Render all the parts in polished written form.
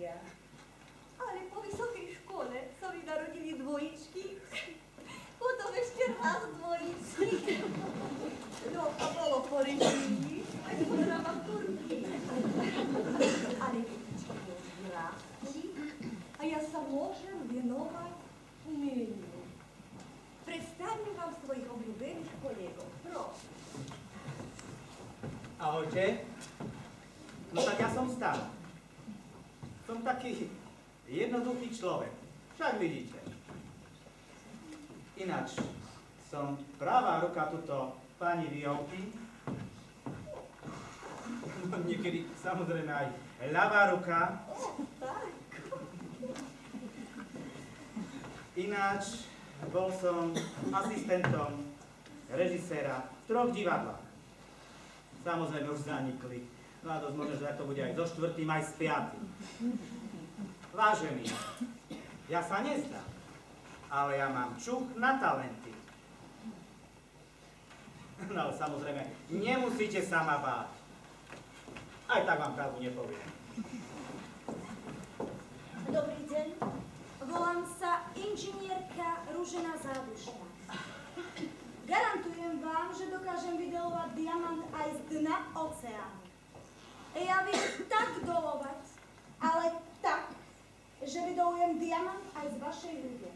bratia. Ale po vysokej škole sa mi narodili dvojičky. Potom ešte raz dvojičky. No, a bolo po režii. Aj pozrávam kurky. Ale detičky už vyrástli a ja sa môžem venovať umeniu. Predstavím vám svojich obľúbených kolegov. Prosím. Ahojte. No tak ja som Stan. Som taký jednoduchý človek. Však vidíte. Ináč, som pravá ruka tuto pani Violky. No, niekedy samozrejme aj ľavá ruka. Ináč, bol som asistentom režiséra v 3 divadlách. Samozrejme už zanikli. No a dosť možno, že to bude aj so 4., aj s 5. Vážený, ja sa nezdám, ale ja mám čuch na talenty. No ale samozrejme, nemusíte sa ma báť. Aj tak vám pravdu nepoviem. Dobrý deň. Volám sa inžinierka Ružena Zádušná. Garantujem vám, že dokážem vydolovať diamant aj z dna oceánu. Ja viem tak dolovať, ale tak, že vydolujem diamant aj z vašej rude.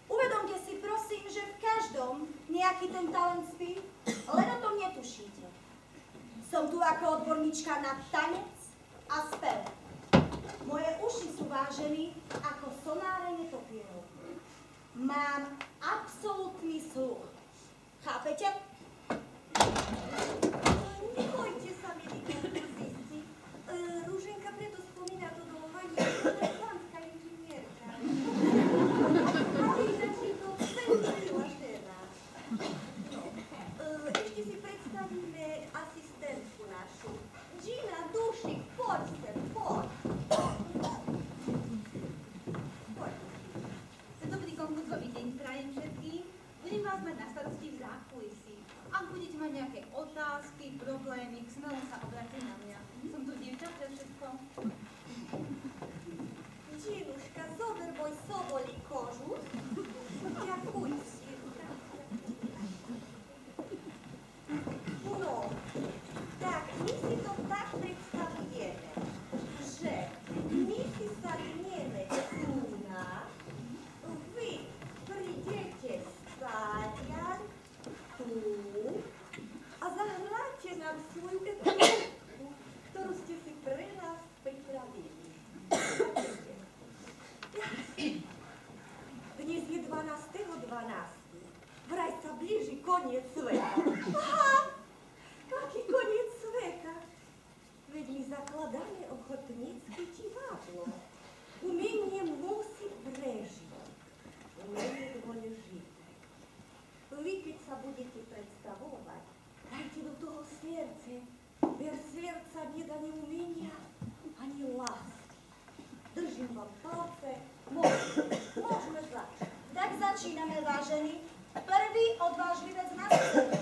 Uvedomte si prosím, že v každom nejaký ten talent spí, len o tom netušíte. Som tu ako odborníčka na tanec a spev. Moje uši sú vážené ako sonáre netopierov. Mám absolútny sluch. Chápete? Nebojte sa, milí konkurzíci. Ruženka preto spomína to dolovanie, že je pánska inžinierka. Ale ináč je to veľmi milá žena. Ešte si predstavíme asistentku našu. Gina, dušik, poď sem, poď. Dobrý konkurzový deň prajem všetkým. Budem vás mať na starosti v zákulisí. Ak budete mať nejaké otázky, problémy, smelo sa obráte na mňa. Som tu dievča pre všetko. Ginuška, zober môj sobolí kožuch. Ďakuj si. No, tak my si to tak predstavujeme, že my si sadneme tu na, vy prídete stáť tu a zahráte nám svoju epizódku, ktorú ste si pre nás pripravili. Dnes je 12.12. Vraj sa blíži koniec sveta. Aha! Aký koniec sveta? Veď my zakladáme ochotnícke divadlo. Umenie musí prežiť. Umenie je dôležité. Vy, keď sa budete predstavovať, dajte do toho srdce. Ver srdca nedá ani umenia, ani lásky. Držím vám palce. Môžeme začať. Tak začíname, vážení. Prvý odvážlivec na scéne.